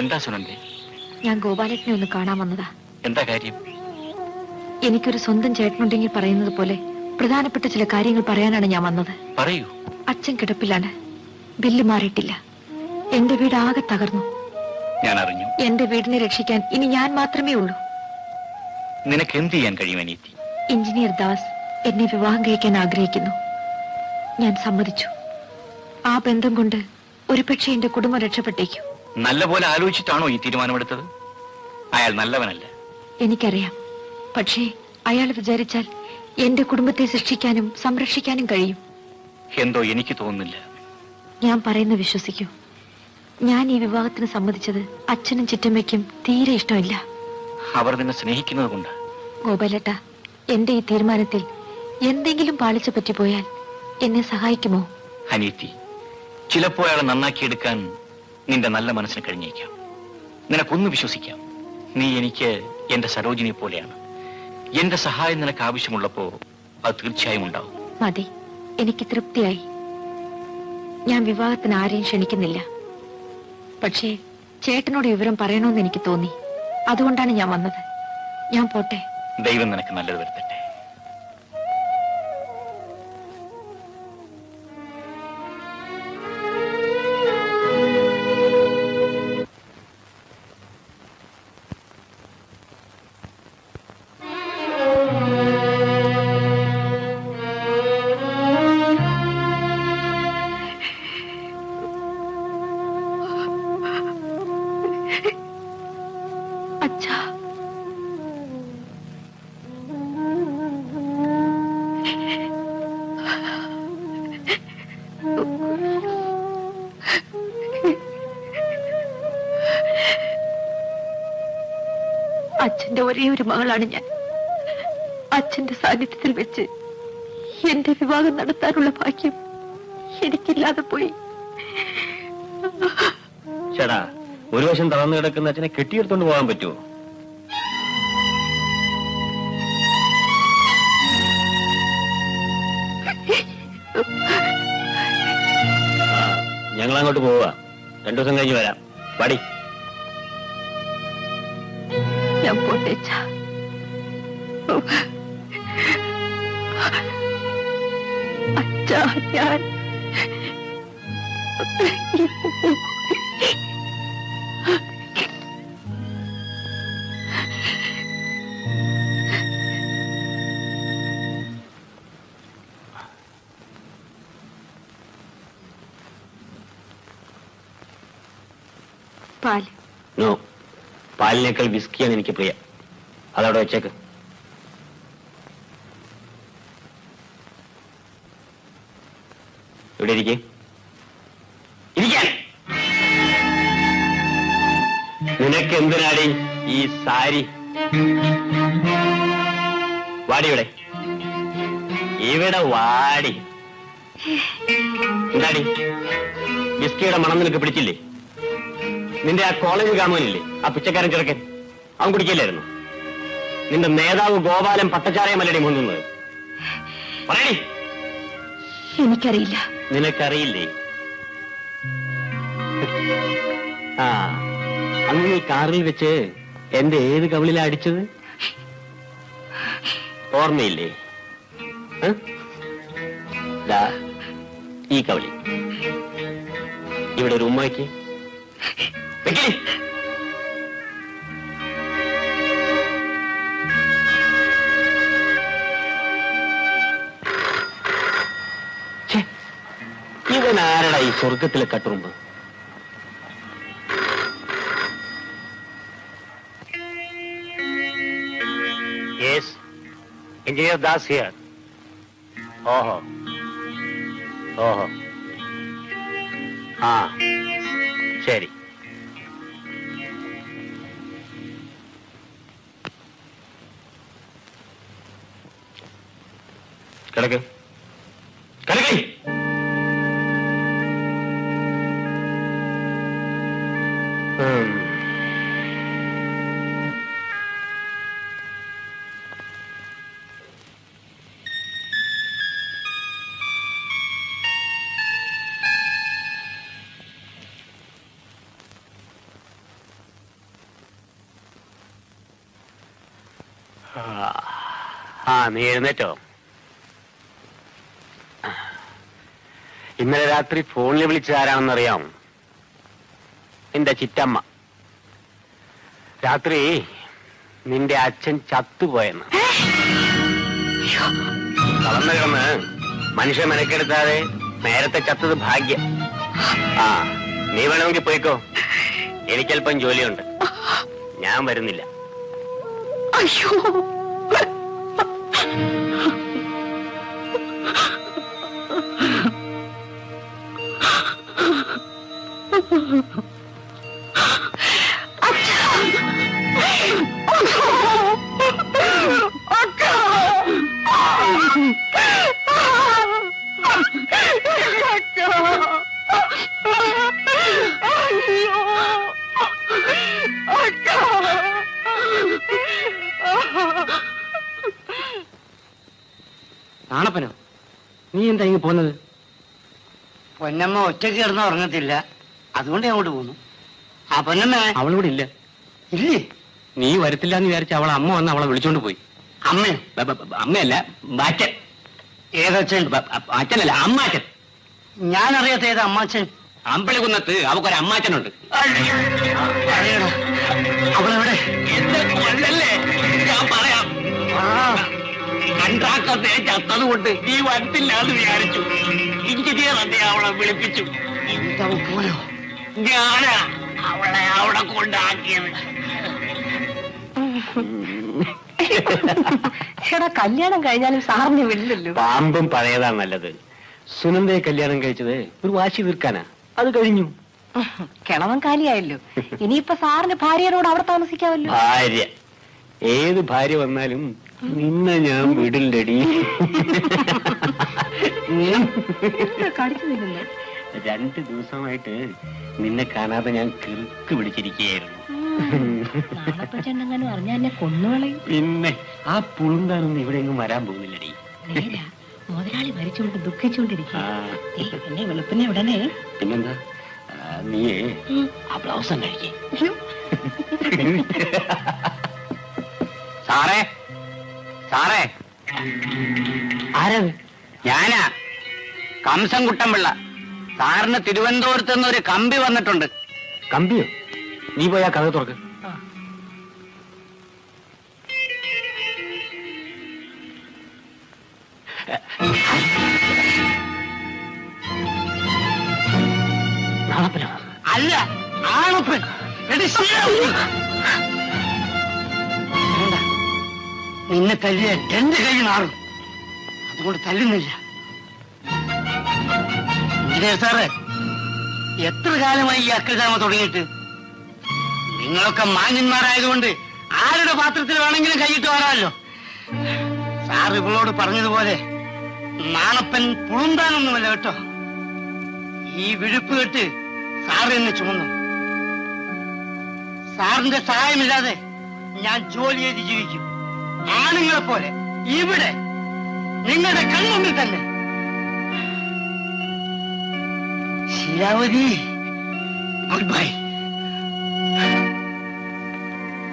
എന്താ സുനന്ദേ? ഞാൻ ഗോപാലനെ ഒന്ന് കാണാൻ വന്നതാ. എന്താ കാര്യം? എനിക്കൊരു സ്വന്തം ചേട്ടനുണ്ടെങ്കിൽ പറയുന്നത് പോലെ പ്രധാനപ്പെട്ട ചില കാര്യങ്ങൾ പറയാനാണ് ഞാൻ വന്നത്. പറയൂ. അച്ഛൻ കിടപ്പിലാണ്. ബില്ല് മാറിയിട്ടില്ല. എന്റെ വീട് ആകെ തകർന്നു. ഞാൻ അറിഞ്ഞു. എന്റെ വീടിനെ രക്ഷിക്കാൻ ഇനി ഞാൻ മാത്രമേ ഉള്ളൂ. നിനക്ക് എന്ത് ചെയ്യാൻ കഴിയും അനിയത്തി? എഞ്ചിനീയർ ദാസ് എന്നെ വിവാഹം കഴിക്കാൻ ആഗ്രഹിക്കുന്നു. ഞാൻ സമ്മതിച്ചു. ആ ബന്ധം കൊണ്ട് ഒരുപക്ഷെ എന്റെ കുടുംബം രക്ഷപ്പെട്ടേക്കും. നല്ലപോലെ ആലോചിച്ചിട്ടാണോ ഈ തീരുമാനമെടുത്തത്? അയാൾ നല്ലവനല്ല. എനിക്കറിയാം. പക്ഷേ അയാൾ വിചാരിച്ചാൽ എന്റെ കുടുംബത്തെ സൃഷ്ടിക്കാനും സംരക്ഷിക്കാനും കഴിയും. എന്തോ എനിക്ക് തോന്നുന്നില്ല. ഞാൻ പറയുന്ന വിശ്വസിക്കൂ. ഞാൻ ഈ വിവാഹത്തിന് സമ്മതിച്ചത് അച്ഛനും ചിറ്റമ്മയ്ക്കും തീരെ ഇഷ്ടമില്ല. അവർ നിന്നെ സ്നേഹിക്കുന്നത് കൊണ്ട്. ഗോപാലേട്ട, എന്റെ ഈ തീരുമാനത്തിൽ എന്തെങ്കിലും പാളിച്ച പറ്റിപ്പോയാൽ എന്നെ സഹായിക്കുമോ? അനിയത്തി, ചിലപ്പോ അയാളെ നന്നാക്കിയെടുക്കാൻ നിന്റെ നല്ല മനസ്സിന് കഴിഞ്ഞേക്കാം. നിനക്കൊന്ന് വിശ്വസിക്കാം. നീ എനിക്ക് എന്റെ സരോജിനി പോലെയാണ്. എന്റെ സഹായം നിനക്ക് ആവശ്യമുള്ളപ്പോ അത് തീർച്ചയായും ഉണ്ടാവും. മതി, എനിക്ക് തൃപ്തിയായി. ഞാൻ വിവാഹത്തിന് ആരെയും ക്ഷണിക്കുന്നില്ല. പക്ഷേ ചേട്ടനോട് വിവരം പറയണമെന്ന് എനിക്ക് തോന്നി. അതുകൊണ്ടാണ് ഞാൻ വന്നത്. ഞാൻ പോട്ടെ. ദൈവം നിനക്ക് നല്ലത് വരുത്തട്ടെ. അച്ഛാ, അച്ഛന്റെ ഒരേ ഒരു മകളാണ് ഞാൻ. അച്ഛന്റെ സാന്നിധ്യത്തിൽ വെച്ച് എന്റെ വിവാഹം നടത്താനുള്ള ഭാഗ്യം എനിക്കില്ലാതെ പോയി. ചേട്ടാ, ഒരു വശം തളർന്നു കിടക്കുന്ന അച്ഛനെ കെട്ടിയെടുത്തോണ്ട് പോകാൻ പറ്റുമോ? ഞങ്ങൾ അങ്ങോട്ട് പോവുക. 2 ദിവസം കഴിഞ്ഞ് വരാം. പാടി. ഞാൻ പോട്ടേച്ചാ. അച്ഛാ, ഞാൻ പാല്. നോ, പാലിനേക്കാൾ വിസ്കിയാണ് എനിക്ക് പ്രിയ. അതവിടെ വെച്ചേക്ക്. ഇവിടെ ഇരിക്കേ. നിനക്ക് എന്തിനാടി ഈ സാരി? വാടി ഇവിടെ. ഇവിടെ വാടി. എന്താടി, വിസ്കിയുടെ മണം നിനക്ക് പിടിച്ചില്ലേ? നിന്റെ ആ കോളേജ് കാമുകനില്ലേ, ആ പിച്ചക്കാരൻ ചെറുക്കൻ, അവൻ കുടിക്കില്ലായിരുന്നു? നിന്റെ നേതാവ് ഗോപാലൻ പട്ടച്ചാരയമല്ലടി മുങ്ങുന്നത്? പറയടി. എനിക്കറിയില്ല. നിനക്കറിയില്ലേ? ആ, അന്ന് നീ കാറിൽ വെച്ച് എന്റെ ഏത് കവിളിലാ അടിച്ചത്? ഓർമ്മയില്ലേ? ഈ കവിളി. ഇവിടെ ഒരു ഉമ്മയ്ക്ക് ഇവനാരടാ ഈ സ്വർഗത്തിലെ കട്ടുറുമ്പ്? Yes, Engineer Das here. ഓഹോ ഓഹോ, ആ ശരി. കിടക്ക് കിടക്ക്. നീ എഴുന്നേറ്റോ? ഇന്നലെ രാത്രി ഫോണിൽ വിളിച്ചത് ആരാണെന്നറിയാം? നിന്റെ ചിറ്റമ്മ. രാത്രി നിന്റെ അച്ഛൻ ചത്തുപോയെന്ന്. കളന്ന് കിടന്ന് മനുഷ്യ മെനക്കെടുത്താതെ നേരത്തെ ചത്തത് ഭാഗ്യം. നീ വേണമെങ്കിൽ പോയിക്കോ, എനിക്കല്പം ജോലിയുണ്ട്. ഞാൻ വരുന്നില്ല. അയ്യോ, നാണപ്പനോ, നീ എന്താ ഇങ്ങ് പോന്നത്? പൊന്നമ്മ ഒറ്റയ്ക്ക് കിടന്ന് ഉറങ്ങത്തില്ല, അതുകൊണ്ട് അങ്ങോട്ട് പോന്നു. ആ പൊന്നമ്മ അവളിവിടെ ഇല്ല. ഇല്ലേ? നീ വരത്തില്ല എന്ന് വിചാരിച്ച അവളെ അമ്മ വന്ന് അവളെ വിളിച്ചോണ്ട് പോയി. അമ്മയോ? അമ്മയല്ല, അച്ഛൻ. ഏതച്ഛൻ? അച്ഛനല്ല, അമ്മാച്ചൻ. ഞാനറിയാത്ത ഏത് അമ്മാച്ചൻ? അമ്പളികുന്നത്ത് അവക്കൊരു അമ്മാച്ചനുണ്ട്. അറിയണോ? അവളെവിടെ? ഞാൻ പറയാം. കണ്ടാക്കത്തെ ചത്തതുകൊണ്ട് നീ വരത്തില്ല എന്ന് വിചാരിച്ചു. എഞ്ചിനീയർ തന്നെ അവളെ വിളിപ്പിച്ചു. എന്താ പോയോ? ഞാനാ അവളെ അവിടെ കൊണ്ടാക്കിയത്. ചേട്ടാ, കല്യാണം കഴിഞ്ഞാലും സാറിന് വിടില്ലല്ലോ. പാമ്പും പഴയതാണ് നല്ലത്. സുനന്ദയെ കല്യാണം കഴിച്ചത് ഒരു വാശി തീർക്കാനാ. അത് കഴിഞ്ഞു. കിളവൻ കാലിയായല്ലോ. ഇനിയിപ്പൊ സാറിന് ഭാര്യയോട് അവിടെ താമസിക്കാമല്ലോ. ഭാര്യ ഏത് ഭാര്യ വന്നാലും നിന്നെ ഞാൻ വിടില്ലടി. കടിക്കുന്നില്ലല്ലോ. 2 ദിവസമായിട്ട് നിന്നെ കാണാതെ ഞാൻ കിറുക്ക് പിടിച്ചിരിക്കുകയായിരുന്നു. നാണപ്പച്ചെണ്ണെങ്ങാനും അറിഞ്ഞാ എന്നെ കൊന്നുകളയും. പിന്നെ ആ പുളുന്താനൊന്നും ഇവിടെ എങ്ങും വരാൻ പോകുന്നില്ലടി. മുതലാളി മരിച്ചുകൊണ്ട് ദുഃഖിച്ചുകൊണ്ടിരിക്കും. എന്നെ വെളുപ്പിനെ ഉടനെ. പിന്നെന്താ, നീയേ ആ ബ്ലൗസ് കഴിക്കേ. സാറേ, സാറേ, ആരാത്? ഞാനാ കംസൻകുട്ടൻ പിള്ള. സാറിന് തിരുവനന്തപുരത്ത് നിന്ന് ഒരു കമ്പി വന്നിട്ടുണ്ട്. കമ്പിയോ? നീ പോയാ കഥ തുറക്ക്. നാളപ്പനോ? അല്ല, ആണപ്പൻ. നിന്നെ തല്ലിയ 2 കൈ നാറും, അതുകൊണ്ട് തല്ലുന്നില്ല. എഞ്ചിനീയർ സാറ്, എത്ര കാലമായി ഈ അക്രമം തുടങ്ങിയിട്ട്? നിങ്ങളൊക്കെ മാന്യന്മാരായതുകൊണ്ട് ആരുടെ പാത്രത്തിൽ വേണമെങ്കിലും കൈയിട്ട് വരാമല്ലോ. സാർ ഇവളോട് പറഞ്ഞതുപോലെ നാണപ്പൻ പുളുന്താനൊന്നുമല്ല കേട്ടോ. ഈ വിഴുപ്പ് കെട്ട് സാറ് എന്നെ ചുമന്നു. സാറിന്റെ സഹായമില്ലാതെ ഞാൻ ജോലി ചെയ്ത് ജീവിക്കും, ആണുങ്ങളെ പോലെ ഇവിടെ നിങ്ങളുടെ കൺമുമ്പിൽ തന്നെ. Sheelavathi, good bye.